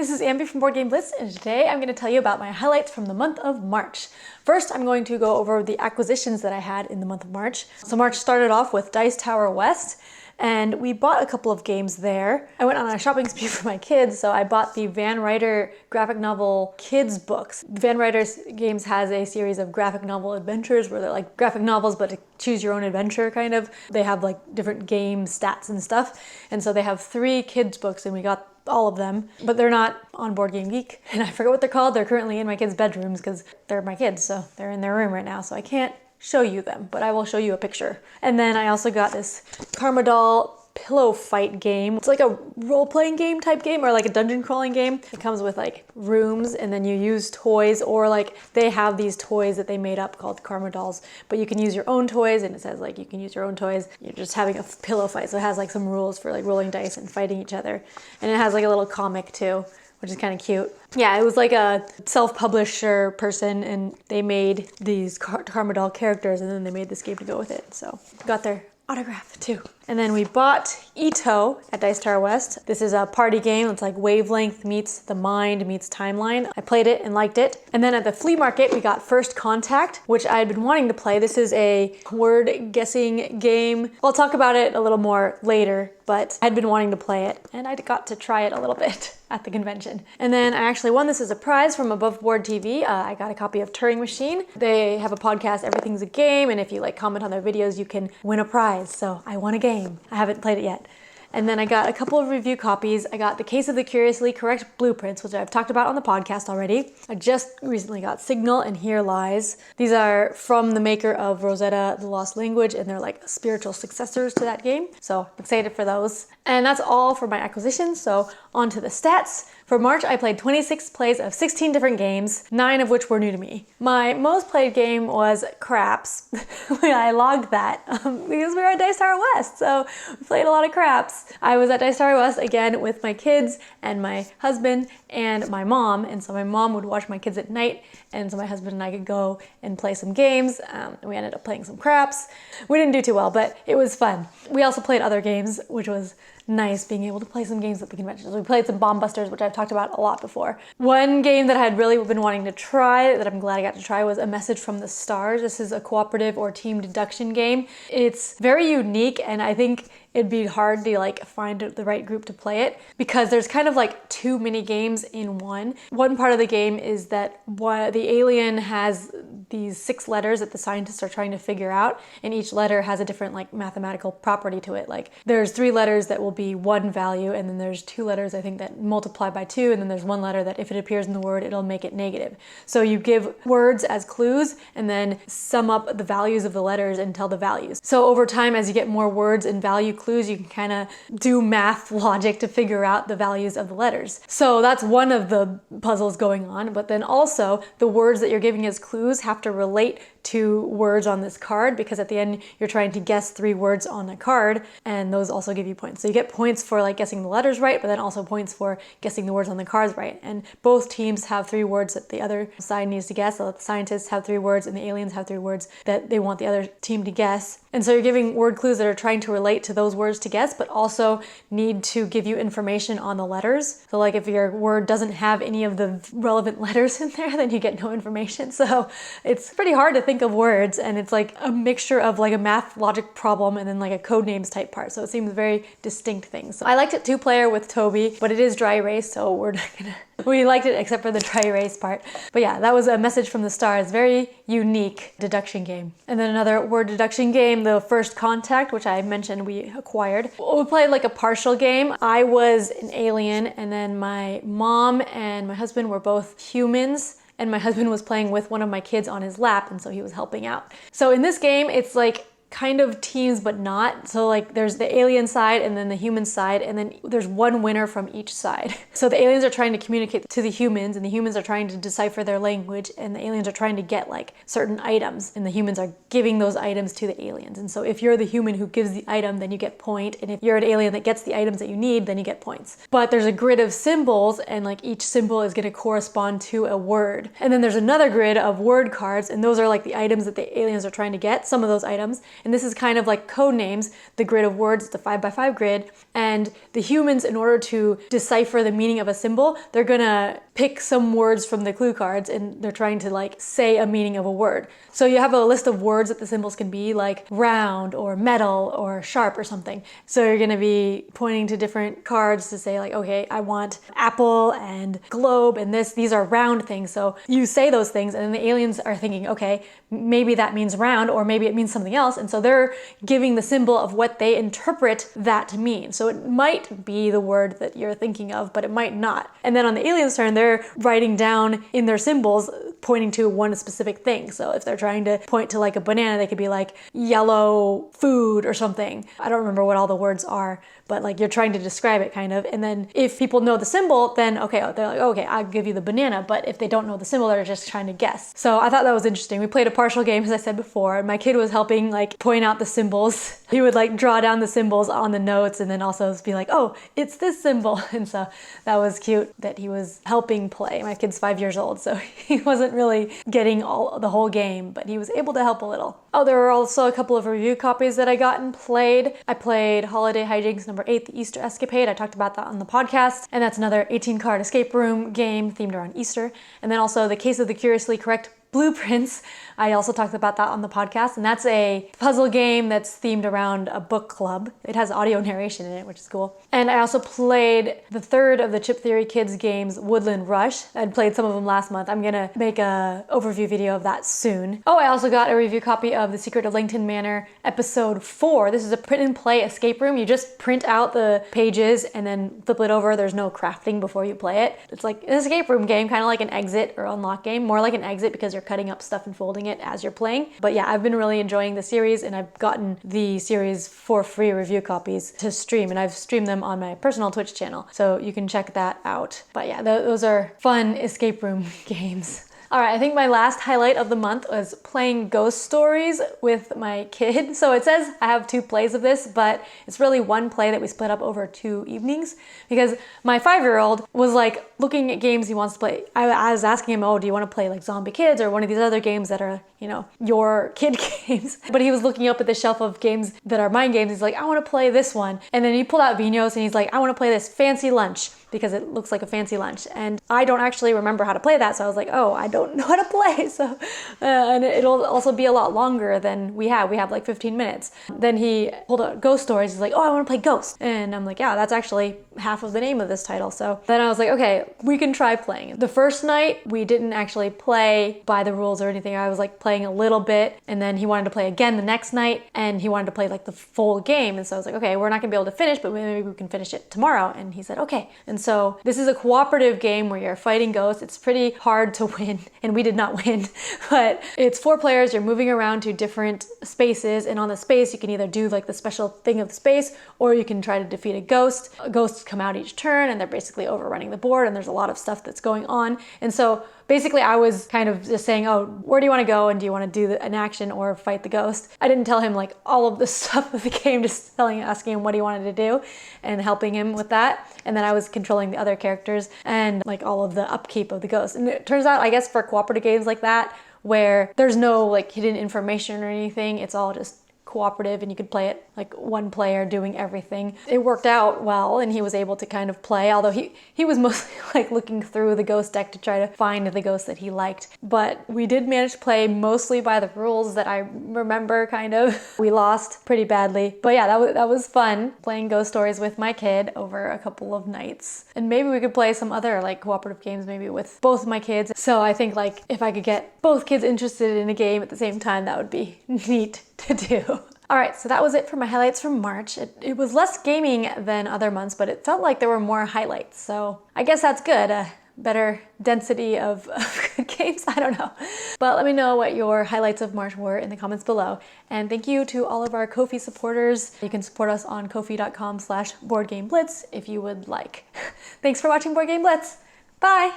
this is Ambi from Board Game Blitz, and today I'm going to tell you about my highlights from the month of March. First, I'm going to go over the acquisitions that I had in the month of March. So March started off with Dice Tower West, and we bought a couple of games there. I went on a shopping spree for my kids, so I bought the Van Ryder graphic novel kids books. Van Ryder Games has a series of graphic novel adventures where they're like graphic novels, but to choose your own adventure kind of. They have like different game stats and stuff. And so they have 3 kids books, and we got all of them, but they're not on Board Game Geek, and I forget what they're called. They're currently in my kids' bedrooms because they're my kids, so they're in their room right now, so I can't show you them, but I will show you a picture. And then I also got this Karma Doll pillow fight game. It's like a role-playing game type game, or like a dungeon crawling game. It comes with like rooms, and then you use toys, or like they have these toys that they made up called Karma Dolls, but you can use your own toys, and it says like you can use your own toys. You're just having a pillow fight, so it has like some rules for like rolling dice and fighting each other. And it has like a little comic too, which is kind of cute. Yeah, it was like a self-publisher person, and they made these Karma Doll characters, and then they made this game to go with it. So got their autograph too. And then we bought Ito at Dice Tower West. This is a party game. It's like Wavelength meets The Mind meets Timeline. I played it and liked it. And then at the flea market, we got First Contact, which I had been wanting to play. This is a word guessing game. I'll talk about it a little more later, but I'd been wanting to play it, and I got to try it a little bit at the convention. And then I actually won this as a prize from Above Board TV. I got a copy of Turing Machine. They have a podcast, Everything's a Game, and if you like comment on their videos, you can win a prize. So I won a game. I haven't played it yet. And then I got a couple of review copies. I got The Case of the Curiously Correct Blueprints, which I've talked about on the podcast already. I just recently got Signal and Here Lies. These are from the maker of Rosetta, The Lost Language, and they're like spiritual successors to that game. So I'm excited for those. And that's all for my acquisitions, so on to the stats. For March, I played 26 plays of 16 different games, 9 of which were new to me. My most played game was Craps. I logged that because we were at Dice Tower West, so we played a lot of Craps. I was at Dice Tower West again with my kids and my husband and my mom, and so my mom would watch my kids at night, and so my husband and I could go and play some games. We ended up playing some Craps. We didn't do too well, but it was fun. We also played other games, which was nice, being able to play some games at the conventions. We played some Bomb Busters, which I've talked about a lot before. One game that I had really been wanting to try, that I'm glad I got to try, was A Message from the Stars. This is a cooperative or team deduction game. It's very unique, and I think it'd be hard to like find the right group to play it because there's kind of like 2 mini games in one. One part of the game is that the alien has these 6 letters that the scientists are trying to figure out, and each letter has a different like mathematical property to it. Like there's 3 letters that will be 1 value, and then there's 2 letters I think that multiply by 2, and then there's 1 letter that if it appears in the word, it'll make it negative. So you give words as clues and then sum up the values of the letters and tell the values. So over time, as you get more words and value clues, you can kind of do math logic to figure out the values of the letters. So that's one of the puzzles going on, but then also the words that you're giving as clues have to relate to words on this card, because at the end you're trying to guess 3 words on a card, and those also give you points. So you get points for like guessing the letters right, but then also points for guessing the words on the cards right. And both teams have 3 words that the other side needs to guess. So the scientists have 3 words and the aliens have 3 words that they want the other team to guess. And so you're giving word clues that are trying to relate to those words to guess, but also need to give you information on the letters. So like if your word doesn't have any of the relevant letters in there, then you get no information. So it's pretty hard to think of words, and it's like a mixture of like a math logic problem and then like a code names type part. So it seems very distinct things. So I liked it 2-player with Toby, but it is dry erase, so we're not gonna we liked it except for the dry erase part. But yeah, that was A Message from the Stars. Very unique deduction game. And then another word deduction game, the First Contact, which I mentioned we acquired. We played like a partial game. I was an alien, and then my mom and my husband were both humans, and my husband was playing with one of my kids on his lap, and so he was helping out. So in this game, it's like kind of teams but not. So like there's the alien side and then the human side, and then there's one winner from each side. So the aliens are trying to communicate to the humans, and the humans are trying to decipher their language, and the aliens are trying to get like certain items, and the humans are giving those items to the aliens. And so if you're the human who gives the item, then you get point, and if you're an alien that gets the items that you need, then you get points. But there's a grid of symbols, and like each symbol is going to correspond to a word. And then there's another grid of word cards, and those are like the items that the aliens are trying to get, some of those items. And this is kind of like code names, the grid of words, the 5x5 grid. And the humans, in order to decipher the meaning of a symbol, they're gonna pick some words from the clue cards and they're trying to like say a meaning of a word. So you have a list of words that the symbols can be, like round or metal or sharp or something. So you're gonna be pointing to different cards to say like, okay, I want apple and globe and these are round things. So you say those things and then the aliens are thinking, okay, maybe that means round or maybe it means something else. And so they're giving the symbol of what they interpret that to mean. So it might be the word that you're thinking of, but it might not. And then on the aliens' turn, they're writing down in their symbols pointing to one specific thing. So if they're trying to point to like a banana, they could be like yellow food or something. I don't remember what all the words are, but like you're trying to describe it kind of. And then if people know the symbol, then okay, they're like, okay, I'll give you the banana. But if they don't know the symbol, they're just trying to guess. So I thought that was interesting. We played a partial game, as I said before, and my kid was helping like point out the symbols. He would like draw down the symbols on the notes and then also be like, oh, it's this symbol. And so that was cute that he was helping play. My kid's 5 years old, so he wasn't really getting the whole game, but he was able to help a little. Oh, there were also a couple of review copies that I got and played. I played Holiday Hijinks number 8, the Easter Escapade. I talked about that on the podcast. And that's another 18-card escape room game themed around Easter. And then also The Case of the Curiously Correct Blueprints. I also talked about that on the podcast, and that's a puzzle game that's themed around a book club. It has audio narration in it, which is cool. And I also played the third of the Chip Theory Kids games, Woodland Rush. I'd played some of them last month. I'm gonna make a overview video of that soon. Oh, I also got a review copy of The Secret of Langton Manor episode 4. This is a print and play escape room. You just print out the pages and then flip it over. There's no crafting before you play it. It's like an escape room game, kind of like an exit or unlock game. More like an exit because you're cutting up stuff and folding it as you're playing. But yeah, I've been really enjoying the series, and I've gotten the series for free review copies to stream, and I've streamed them on my personal Twitch channel, so you can check that out. But yeah, those are fun escape room games. All right, I think my last highlight of the month was playing Ghost Stories with my kid. So it says I have 2 plays of this, but it's really one play that we split up over 2 evenings because my 5-year-old was like looking at games he wants to play. I was asking him, oh, do you want to play like Zombie Kids or one of these other games that are, you know, your kid games? But he was looking up at the shelf of games that are my games. He's like, I want to play this one. And then he pulled out Vinos and he's like, I want to play this Fancy Lunch, because it looks like a fancy lunch. And I don't actually remember how to play that. So I was like, oh, I don't know how to play. So, and it'll also be a lot longer than we have. We have like 15 minutes. Then he pulled out Ghost Stories. He's like, oh, I want to play Ghost. And I'm like, yeah, that's actually half of the name of this title. So then I was like, okay, we can try playing. The first night, we didn't actually play by the rules or anything. I was like playing a little bit. And then he wanted to play again the next night. And he wanted to play like the full game. And so I was like, okay, we're not gonna be able to finish, but maybe we can finish it tomorrow. And he said, okay. And so this is a cooperative game where you're fighting ghosts. It's pretty hard to win, and we did not win, but it's 4 players. You're moving around to different spaces, and on the space you can either do like the special thing of the space, or you can try to defeat a ghost. Ghosts come out each turn, and they're basically overrunning the board, and there's a lot of stuff that's going on. And so basically I was kind of just saying, oh, where do you want to go, and do you want to do an action or fight the ghost? I didn't tell him like all of the stuff of the game, just asking him what he wanted to do and helping him with that. And then I was controlling the other characters and like all of the upkeep of the ghost. And it turns out, I guess, for cooperative games like that, where there's no like hidden information or anything, it's all just cooperative and you could play it like one player doing everything. It worked out well, and he was able to kind of play, although he was mostly like looking through the ghost deck to try to find the ghost that he liked. But we did manage to play mostly by the rules that I remember, kind of. We lost pretty badly. But yeah, that was fun playing Ghost Stories with my kid over a couple of nights. And maybe we could play some other like cooperative games maybe with both my kids. So I think like if I could get both kids interested in a game at the same time, that would be neat to do. All right, so that was it for my highlights from March. It was less gaming than other months, but it felt like there were more highlights. So I guess that's good. Better density of games, I don't know. But let me know what your highlights of March were in the comments below. And thank you to all of our Ko-fi supporters. You can support us on ko-fi.com/boardgameblitz if you would like. Thanks for watching Board Game Blitz. Bye.